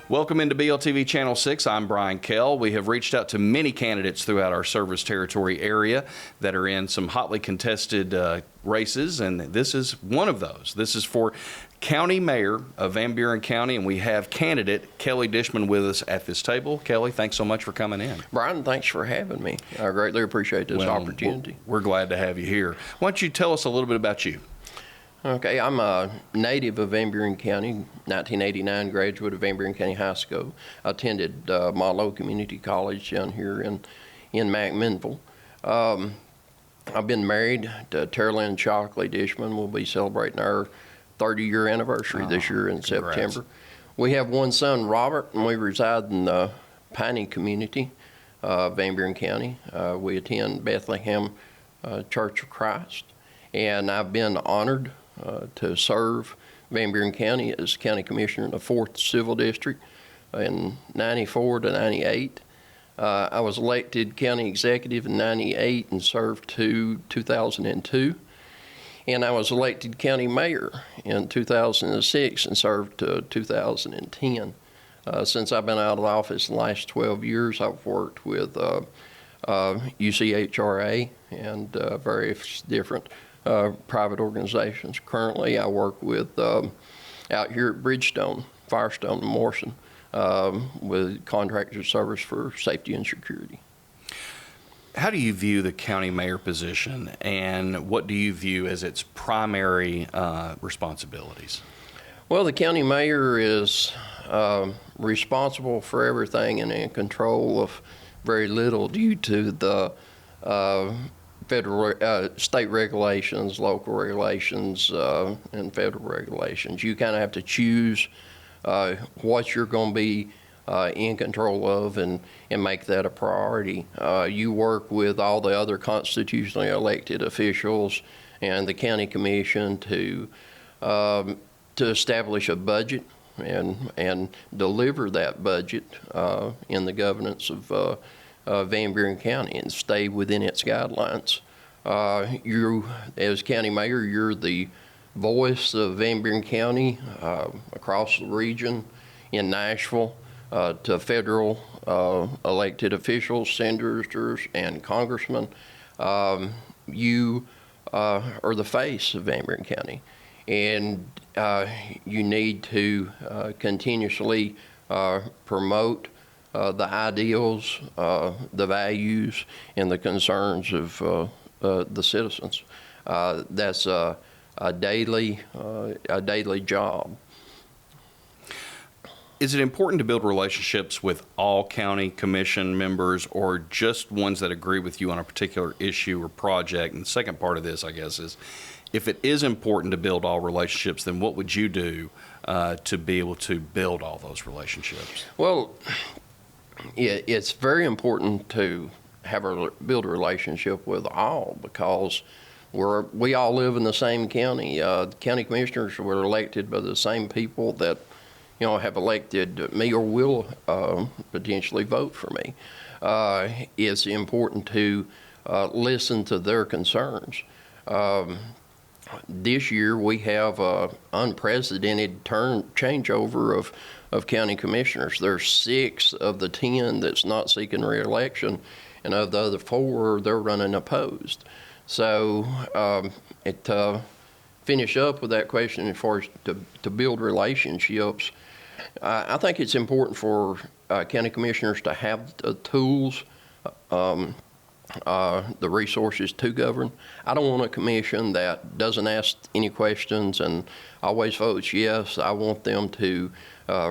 Welcome into BLTV Channel 6. I'm Brian Kell. We have reached out to many candidates throughout our service territory area that are in some hotly contested races, and this is one of those. This is for County Mayor of Van Buren County, and we have candidate Kelly Dishman with us at this table. Kelly, thanks so much for coming in. Brian, thanks for having me. I greatly appreciate this opportunity. We're glad to have you here. Why don't you tell us a little bit about you? Okay, I'm a native of Van Buren County, 1989 graduate of Van Buren County High School. I attended Malo Community College down here in McMinnville. I've been married to Terrell Shockley Dishman. We'll be celebrating our 30-year anniversary this year in congrats. September. We have one son, Robert, and we reside in the Piney community, Van Buren County. We attend Bethlehem Church of Christ, and I've been honored to serve Van Buren County as County Commissioner in the 4th Civil District in 94 to 98. I was elected County Executive in 98 and served to 2002. And I was elected County Mayor in 2006 and served to 2010. Since I've been out of office the last 12 years, I've worked with UCHRA and various different private organizations. Currently, I work with out here at Bridgestone, Firestone, and Morrison with contractor service for safety and security. How do you view the county mayor position, and what do you view as its primary responsibilities? Well, the county mayor is responsible for everything and in control of very little due to the federal, state regulations, local regulations, and federal regulations. You kind of have to choose what you're going to be in control of and make that a priority. You work with all the other constitutionally elected officials and the county commission to establish a budget and deliver that budget in the governance of Van Buren County and stay within its guidelines. You, as county mayor, you're the voice of Van Buren County across the region in Nashville to federal elected officials, senators, and congressmen. You are the face of Van Buren County, and you need to continuously promote the ideals, the values, and the concerns of the citizens. That's a daily job. Is it important to build relationships with all county commission members, or just ones that agree with you on a particular issue or project? And the second part of this, I guess, is if it is important to build all relationships, then what would you do to be able to build all those relationships? Well, it's very important to build a relationship with all, because we all live in the same county. The county commissioners were elected by the same people that have elected me or will potentially vote for me. It's important to listen to their concerns. This year we have an unprecedented changeover of county commissioners. There's 6 of the 10 that's not seeking re-election, and of the other 4, they're running opposed. So to finish up with that question, as far as to build relationships, I think it's important for county commissioners to have the tools, the resources to govern. I don't want a commission that doesn't ask any questions and always votes yes. I want them to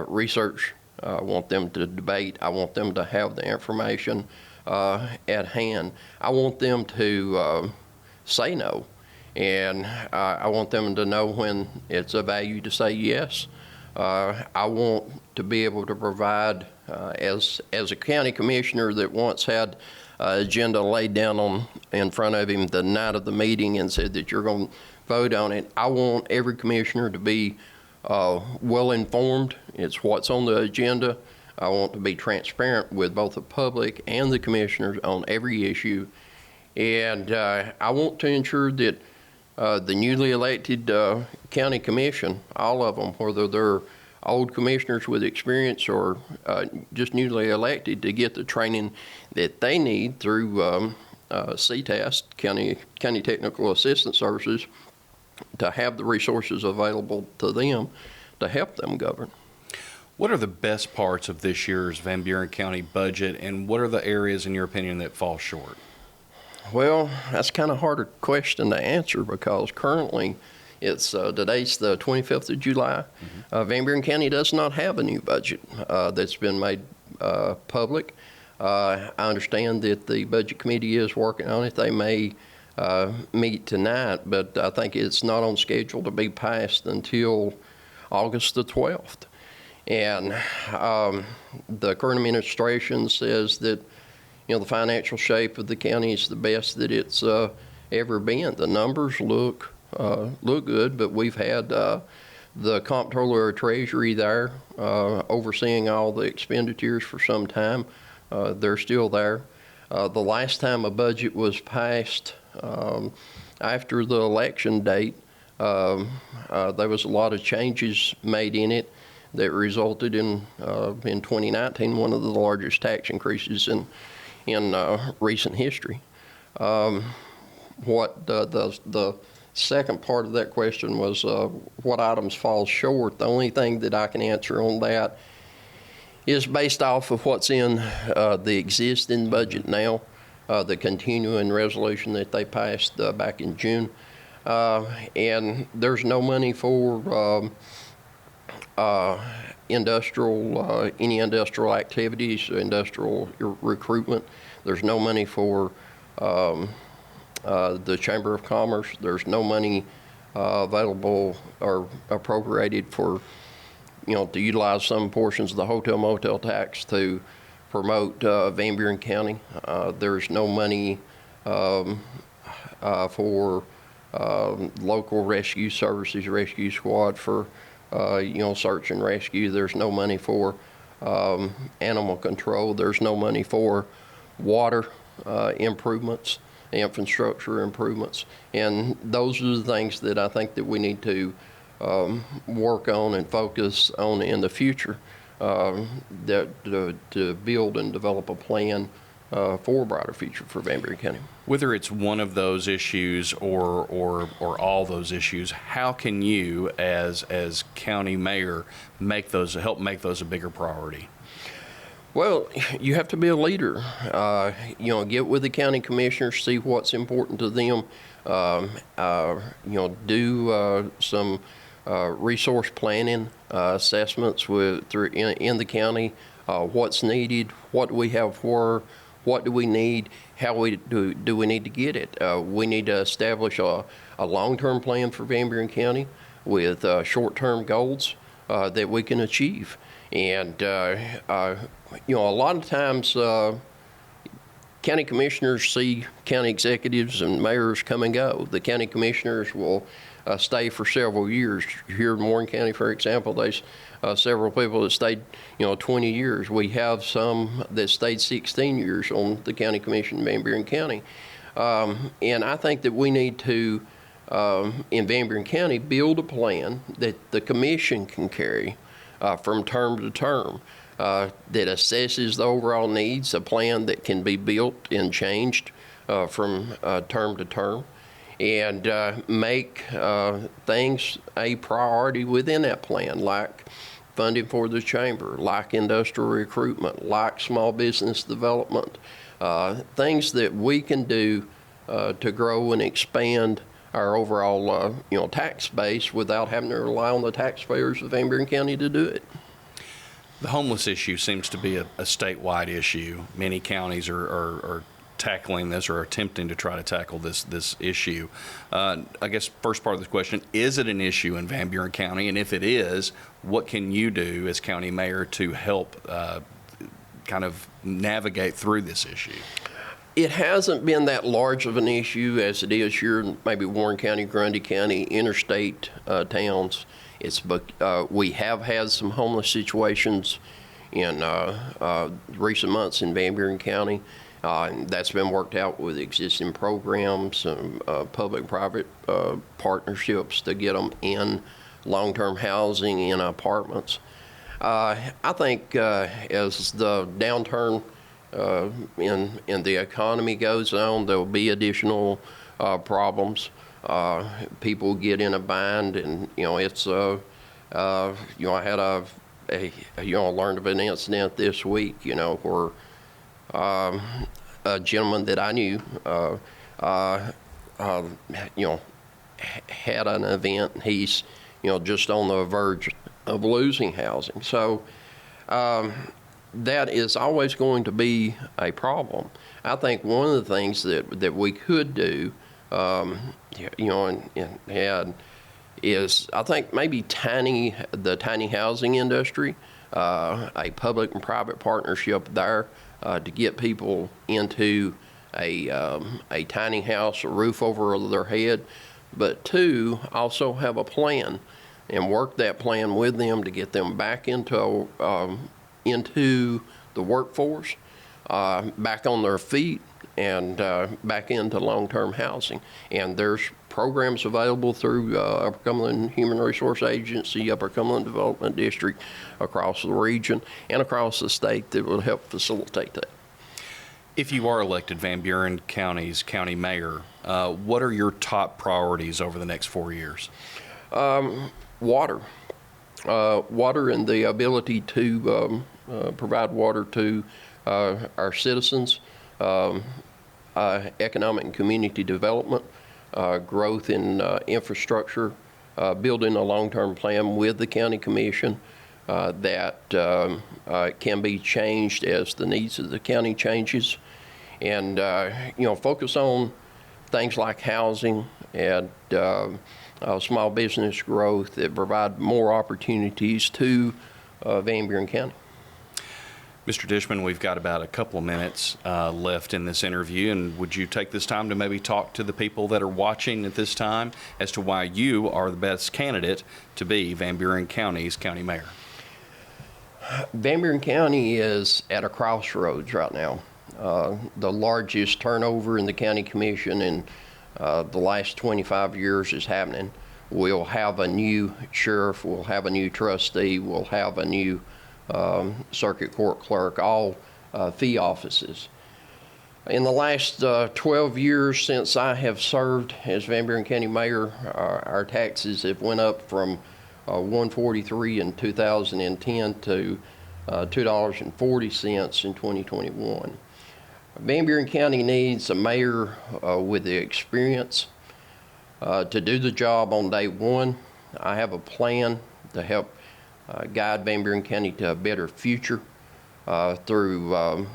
research. I want them to debate. I want them to have the information at hand. I want them to say no, and I want them to know when it's of value to say yes. I want to be able to provide, as a county commissioner that once had an agenda laid down in front of him the night of the meeting and said that you're going to vote on it, I want every commissioner to be well informed. It's what's on the agenda. I want to be transparent with both the public and the commissioners on every issue. And I want to ensure that the newly elected county commission, all of them, whether they're old commissioners with experience or just newly elected to get the training that they need through CTAS, County Technical Assistance Services, to have the resources available to them to help them govern. What are the best parts of this year's Van Buren County budget, and what are the areas, in your opinion, that fall short? Well, that's kind of harder question to answer because currently it's today's the 25th of July. Van Buren County does not have a new budget that's been made public. I understand that the budget committee is working on it. They may meet tonight, but I think it's not on schedule to be passed until August the 12th. And the current administration says that, you know, the financial shape of the county is the best that it's ever been. The numbers look good, but we've had the comptroller of Treasury there overseeing all the expenditures for some time. They're still there. The last time a budget was passed after the election date, there was a lot of changes made in it that resulted in 2019 one of the largest tax increases in recent history. What the second part of that question was what items fall short. The only thing that I can answer on that is based off of what's in the existing budget now, the continuing resolution that they passed back in June. And there's no money for any industrial activities, industrial recruitment. There's no money for the Chamber of Commerce. There's no money available or appropriated for, you know, to utilize some portions of the hotel motel tax to promote Van Buren County. There's no money for local rescue services, rescue squad for you know, search and rescue. There's no money for animal control. There's no money for water improvements, infrastructure improvements, and those are the things that I think that we need to work on and focus on in the future, to build and develop a plan for a brighter future for Van Buren County. Whether it's one of those issues or all those issues, how can you, as county mayor, help make those a bigger priority? Well, you have to be a leader. You know, get with the county commissioners, see what's important to them. You know, do some resource planning assessments in the county. What's needed? What do we have for? What do we need? How do we need to get it? We need to establish a long-term plan for Van Buren County with short-term goals that we can achieve. And you know, a lot of times county commissioners see county executives and mayors come and go. The county commissioners will stay for several years. Here in Warren County, for example, there's several people that stayed, you know, 20 years. We have some that stayed 16 years on the county commission in Van Buren County. And I think that we need to, in Van Buren County, build a plan that the commission can carry from term to term, that assesses the overall needs, a plan that can be built and changed from term to term, and make things a priority within that plan, like funding for the chamber, like industrial recruitment, like small business development, things that we can do to grow and expand our overall you know, tax base without having to rely on the taxpayers of Van Buren County to do it. The homeless issue seems to be a statewide issue. Many counties are tackling this or attempting to try to tackle this issue. I guess first part of the question, is it an issue in Van Buren County? And if it is, what can you do as county mayor to help kind of navigate through this issue? It hasn't been that large of an issue as it is here in maybe Warren County, Grundy County, interstate towns. We have had some homeless situations in recent months in Van Buren County. That's been worked out with existing programs and public-private partnerships to get them in long-term housing in apartments. I think as the downturn in the economy goes on, there will be additional problems. People get in a bind, and it's I had learned of an incident this week, where a gentleman that I knew, had an event. He's, just on the verge of losing housing. So that is always going to be a problem. I think one of the things that we could do, is I think maybe the tiny housing industry, a public and private partnership there to get people into a tiny house, a roof over their head, but two, also have a plan and work that plan with them to get them back into the workforce, back on their feet, and back into long-term housing. And there's programs available through Upper Cumberland Human Resource Agency, Upper Cumberland Development District, across the region and across the state that will help facilitate that. If you are elected Van Buren County's county mayor, what are your top priorities over the next 4 years? Water. Water and the ability to provide water to our citizens, economic and community development, growth in infrastructure, building a long-term plan with the county commission that can be changed as the needs of the county changes, and focus on things like housing and small business growth that provide more opportunities to Van Buren County. Mr. Dishman, we've got about a couple of minutes left in this interview, and would you take this time to maybe talk to the people that are watching at this time as to why you are the best candidate to be Van Buren County's county mayor? Van Buren County is at a crossroads right now. The largest turnover in the county commission in the last 25 years is happening. We'll have a new sheriff, we'll have a new trustee, we'll have a new circuit court clerk, all fee offices. In the last 12 years since I have served as Van Buren County mayor, our taxes have went up from $1.43 in 2010 to $2.40 in 2021. Van Buren County needs a mayor with the experience to do the job on day one. I have a plan to help guide Van Buren County to a better future through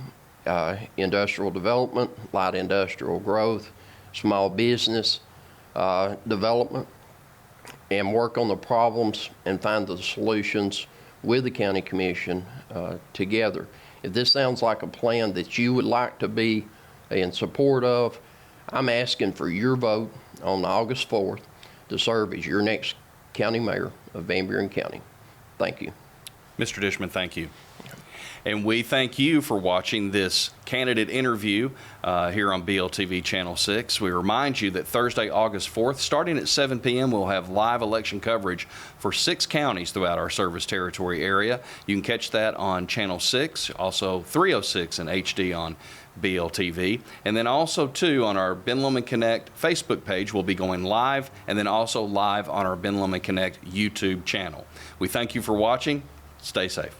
industrial development, light industrial growth, small business development, and work on the problems and find the solutions with the county commission together. If this sounds like a plan that you would like to be in support of, I'm asking for your vote on August 4th to serve as your next county mayor of Van Buren County. Thank you. Mr. Dishman, thank you. And we thank you for watching this candidate interview here on BLTV Channel 6. We remind you that Thursday, August 4th, starting at 7 p.m., we'll have live election coverage for 6 counties throughout our service territory area. You can catch that on Channel 6, also 306 in HD on BLTV. And then also, too, on our Ben Lomond Connect Facebook page, we'll be going live, and then also live on our Ben Lomond Connect YouTube channel. We thank you for watching. Stay safe.